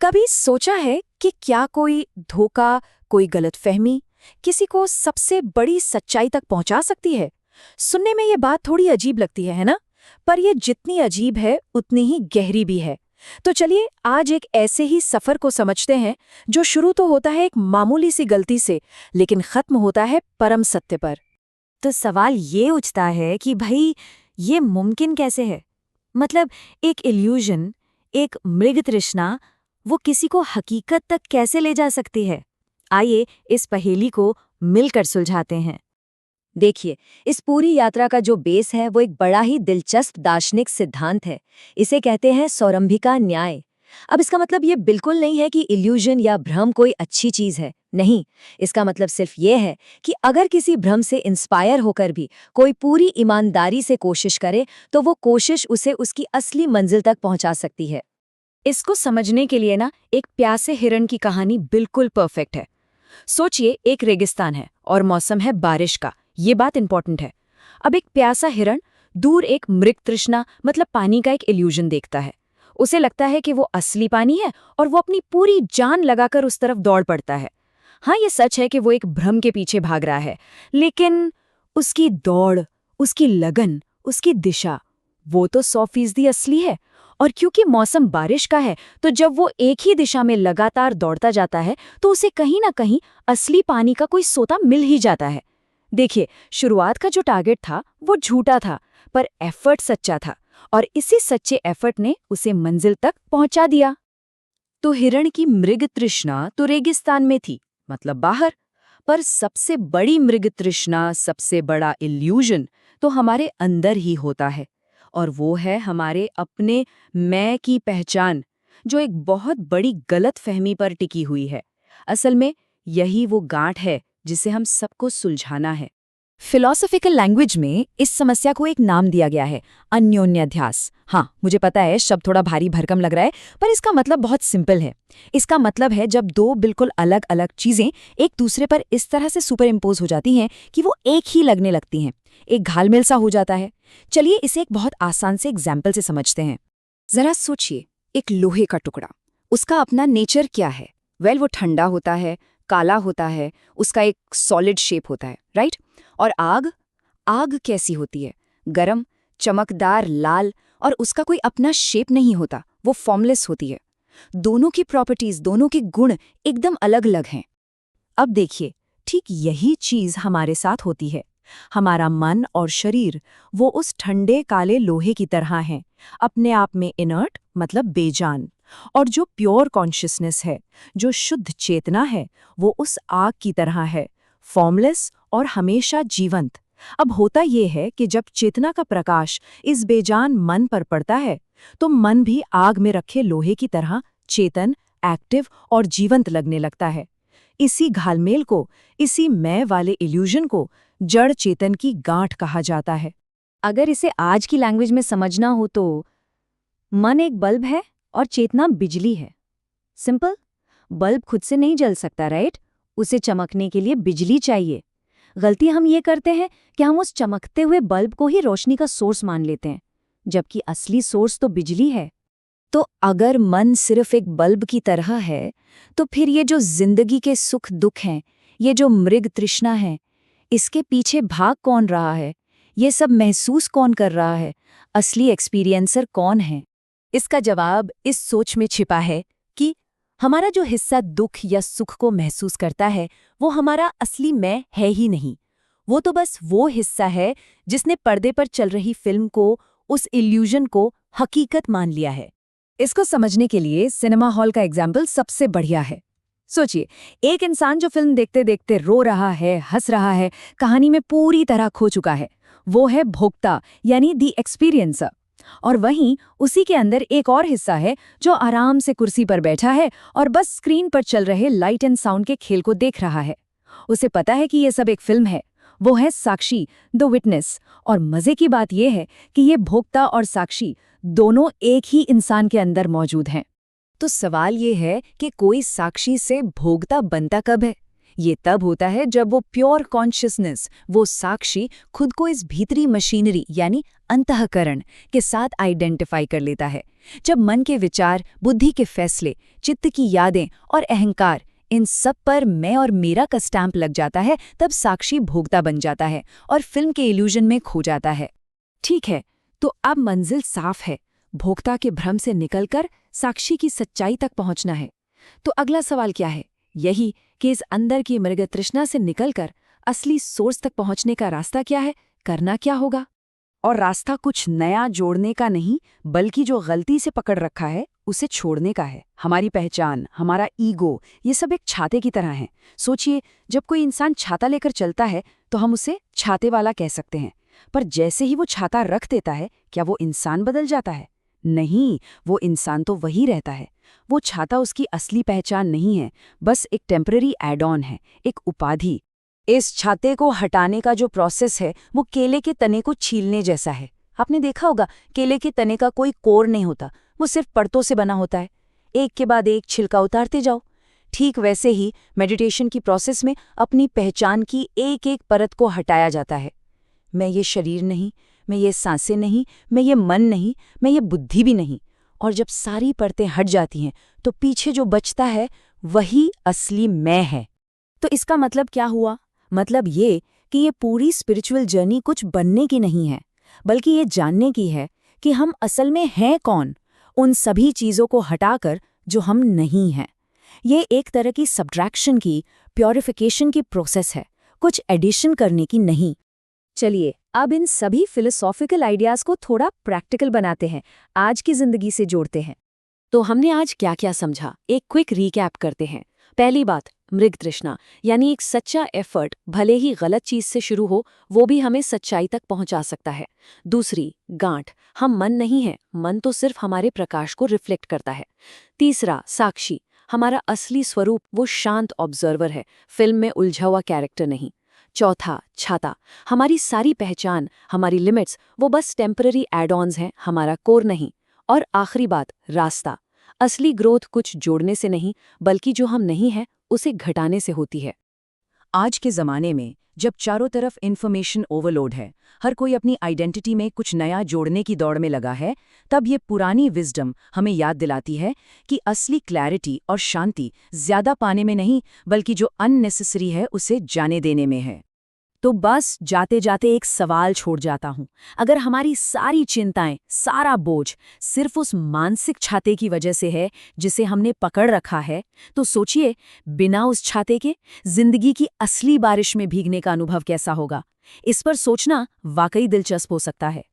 कभी सोचा है कि क्या कोई धोखा, कोई गलतफहमी किसी को सबसे बड़ी सच्चाई तक पहुंचा सकती है? सुनने में ये बात थोड़ी अजीब लगती है ना? पर ये जितनी अजीब है उतनी ही गहरी भी है। तो चलिए आज एक ऐसे ही सफर को समझते हैं जो शुरू तो होता है एक मामूली सी गलती से, लेकिन खत्म होता है परम सत्य पर। तो सवाल ये उठता है कि भाई ये मुमकिन कैसे है? मतलब एक इल्यूजन, एक मृग तृष्णा, वो किसी को हकीकत तक कैसे ले जा सकती है? आइए इस पहेली को मिलकर सुलझाते हैं। देखिए, इस पूरी यात्रा का जो बेस है वो एक बड़ा ही दिलचस्प दार्शनिक सिद्धांत है। इसे कहते हैं सौरंभिका न्याय। अब इसका मतलब ये बिल्कुल नहीं है कि इल्यूजन या भ्रम कोई अच्छी चीज है। नहीं, इसका मतलब सिर्फ ये है कि अगर किसी भ्रम से इंस्पायर होकर भी कोई पूरी ईमानदारी से कोशिश करे तो वो कोशिश उसे उसकी असली मंजिल तक पहुंचा सकती है। इसको समझने के लिए ना एक प्यासे हिरण की कहानी बिल्कुल परफेक्ट है। सोचिए एक रेगिस्तान है और मौसम है बारिश का। ये बात इंपॉर्टेंट है। अब एक प्यासा हिरण दूर एक मृग तृष्णा मतलब पानी का एक इल्यूजन देखता है। उसे लगता है कि वो असली पानी है और वो अपनी पूरी जान लगाकर उस तरफ दौड़ पड़ता है। हाँ, ये सच है कि वो एक भ्रम के पीछे भाग रहा है, लेकिन उसकी दौड़, उसकी लगन, उसकी दिशा वो तो 100% असली है। और क्योंकि मौसम बारिश का है तो जब वो एक ही दिशा में लगातार दौड़ता जाता है तो उसे कहीं ना कहीं असली पानी का कोई सोता मिल ही जाता है। देखिए, शुरुआत का जो टारगेट था वो झूठा था, पर एफर्ट सच्चा था और इसी सच्चे एफर्ट ने उसे मंजिल तक पहुंचा दिया। तो हिरण की मृग तृष्णा तो रेगिस्तान में थी, मतलब बाहर, पर सबसे बड़ी मृग तृष्णा, सबसे बड़ा इल्यूजन तो हमारे अंदर ही होता है। और वो है हमारे अपने मैं की पहचान, जो एक बहुत बड़ी गलतफहमी पर टिकी हुई है। असल में यही वो गांठ है जिसे हम सबको सुलझाना है। फिलॉसफिकल लैंग्वेज में इस समस्या को एक नाम दिया गया है, अन्योन्याध्यास। हाँ, मुझे पता है शब्द थोड़ा भारी भरकम लग रहा है, पर इसका मतलब बहुत सिंपल है। इसका मतलब है जब दो बिल्कुल अलग अलग चीजें एक दूसरे पर इस तरह से सुपर इम्पोज हो जाती हैं कि वो एक ही लगने लगती हैं, एक घालमेल सा हो जाता है। चलिए इसे एक बहुत आसान से एग्जाम्पल से समझते हैं। जरा सोचिए, एक लोहे का टुकड़ा, उसका अपना नेचर क्या है? वो ठंडा होता है, काला होता है, उसका एक सॉलिड शेप होता है, राइट? और आग आग कैसी होती है? गरम, चमकदार, लाल, और उसका कोई अपना शेप नहीं होता, वो फॉर्मलेस होती है। दोनों की प्रॉपर्टीज, दोनों के गुण एकदम अलग अलग हैं। अब देखिए, ठीक यही चीज हमारे साथ होती है। हमारा मन और शरीर वो उस ठंडे काले लोहे की तरह हैं, अपने आप में इनर्ट मतलब बेजान। और जो प्योर कॉन्शियसनेस है, जो शुद्ध चेतना है, वो उस आग की तरह है, फॉर्मलेस और हमेशा जीवंत। अब होता ये है कि जब चेतना का प्रकाश इस बेजान मन पर पड़ता है तो मन भी आग में रखे लोहे की तरह चेतन, एक्टिव और जीवंत लगने लगता है। इसी घालमेल को, इसी मैं वाले इल्यूजन को जड़ चेतन की गांठ कहा जाता है। अगर इसे आज की लैंग्वेज में समझना हो तो मन एक बल्ब है और चेतना बिजली है। सिंपल। बल्ब खुद से नहीं जल सकता, राइट? उसे चमकने के लिए बिजली चाहिए। गलती हम ये करते हैं कि हम उस चमकते हुए बल्ब को ही रोशनी का सोर्स मान लेते हैं, जबकि असली सोर्स तो बिजली है। तो अगर मन सिर्फ एक बल्ब की तरह है, तो फिर ये जो जिंदगी के सुख दुख हैं, ये जो मृग तृष्णा है, इसके पीछे भाग कौन रहा है? ये सब महसूस कौन कर रहा है? असली एक्सपीरियंसर कौन है? इसका जवाब इस सोच में छिपा है कि हमारा जो हिस्सा दुख या सुख को महसूस करता है वो हमारा असली मैं है ही नहीं। वो तो बस वो हिस्सा है जिसने पर्दे पर चल रही फिल्म को, उस इल्यूजन को हकीकत मान लिया है। इसको समझने के लिए सिनेमा हॉल का एग्जाम्पल सबसे बढ़िया है। सोचिए, एक इंसान जो फिल्म देखते देखते रो रहा है, हंस रहा है, कहानी में पूरी तरह खो चुका है, वो है भोक्ता यानी दी एक्सपीरियंसर। और वहीं उसी के अंदर एक और हिस्सा है जो आराम से कुर्सी पर बैठा है और बस स्क्रीन पर चल रहे लाइट एंड साउंड के खेल को देख रहा है। उसे पता है कि ये सब एक फिल्म है। वो है साक्षी, द विटनेस। और मजे की बात यह है कि ये भोक्ता और साक्षी दोनों एक ही इंसान के अंदर मौजूद हैं। तो सवाल ये है कि कोई साक्षी से भोक्ता बनता कब है? ये तब होता है जब वो प्योर कॉन्शियसनेस, वो साक्षी, खुद को इस भीतरी मशीनरी यानी अंतःकरण के साथ आइडेंटिफाई कर लेता है। जब मन के विचार, बुद्धि के फैसले, चित्त की यादें और अहंकार, इन सब पर मैं और मेरा का स्टैंप लग जाता है, तब साक्षी भोक्ता बन जाता है और फिल्म के इल्यूजन में खो जाता है। ठीक है, तो अब मंजिल साफ है। भोक्ता के भ्रम से निकलकर साक्षी की सच्चाई तक पहुंचना है। तो अगला सवाल क्या है? यही कि इस अंदर की मृग तृष्णा से निकलकर असली सोर्स तक पहुंचने का रास्ता क्या है, करना क्या होगा? और रास्ता कुछ नया जोड़ने का नहीं, बल्कि जो गलती से पकड़ रखा है उसे छोड़ने का है। हमारी पहचान, हमारा ईगो, ये सब एक छाते की तरह हैं। सोचिए, जब कोई इंसान छाता लेकर चलता है तो हम उसे छाते वाला कह सकते हैं, पर जैसे ही वो छाता रख देता है, क्या वो इंसान बदल जाता है? नहीं, वो इंसान तो वही रहता है। वो छाता उसकी असली पहचान नहीं है, बस एक टेम्पररी एड ऑन है, एक उपाधि। इस छाते को हटाने का जो प्रोसेस है वो केले के तने को छीलने जैसा है। आपने देखा होगा, केले के तने का कोई कोर नहीं होता, वो सिर्फ परतों से बना होता है। एक के बाद एक छिलका उतारते जाओ। ठीक वैसे ही मेडिटेशन की प्रोसेस में अपनी पहचान की एक एक परत को हटाया जाता है। मैं ये शरीर नहीं, मैं ये सांसें नहीं, मैं ये मन नहीं, मैं ये बुद्धि भी नहीं। और जब सारी परतें हट जाती हैं तो पीछे जो बचता है वही असली मैं है। तो इसका मतलब क्या हुआ? मतलब ये कि ये पूरी स्पिरिचुअल जर्नी कुछ बनने की नहीं है, बल्कि ये जानने की है कि हम असल में हैं कौन, उन सभी चीज़ों को हटाकर जो हम नहीं हैं। ये एक तरह की सब्ट्रैक्शन की, प्योरिफिकेशन की प्रोसेस है, कुछ एडिशन करने की नहीं। चलिए, अब इन सभी फिलोसॉफिकल आइडियाज़ को थोड़ा प्रैक्टिकल बनाते हैं, आज की जिंदगी से जोड़ते हैं। तो हमने आज क्या क्या समझा, एक क्विक रीकैप करते हैं। पहली बात, मृग तृष्णा यानी एक सच्चा एफर्ट, भले ही गलत चीज से शुरू हो, वो भी हमें सच्चाई तक पहुंचा सकता है। दूसरी, गांठ, हम मन नहीं है, मन तो सिर्फ हमारे प्रकाश को रिफ्लेक्ट करता है। तीसरा, साक्षी, हमारा असली स्वरूप वो शांत ऑब्जर्वर है, फिल्म में उलझा हुआ कैरेक्टर नहीं। चौथा, छाता, हमारी सारी पहचान, हमारी लिमिट्स, वो बस टेम्पररी एड ऑन्स हैं, हमारा कोर नहीं। और आखिरी बात, रास्ता, असली ग्रोथ कुछ जोड़ने से नहीं, बल्कि जो हम नहीं हैं उसे घटाने से होती है। आज के ज़माने में जब चारों तरफ इन्फॉर्मेशन ओवरलोड है, हर कोई अपनी आइडेंटिटी में कुछ नया जोड़ने की दौड़ में लगा है, तब ये पुरानी विजडम हमें याद दिलाती है कि असली क्लैरिटी और शांति ज़्यादा पाने में नहीं, बल्कि जो अननेसेसरी है उसे जाने देने में है। तो बस जाते जाते एक सवाल छोड़ जाता हूं, अगर हमारी सारी चिंताएं, सारा बोझ सिर्फ उस मानसिक छाते की वजह से है जिसे हमने पकड़ रखा है, तो सोचिए, बिना उस छाते के जिंदगी की असली बारिश में भीगने का अनुभव कैसा होगा। इस पर सोचना वाकई दिलचस्प हो सकता है।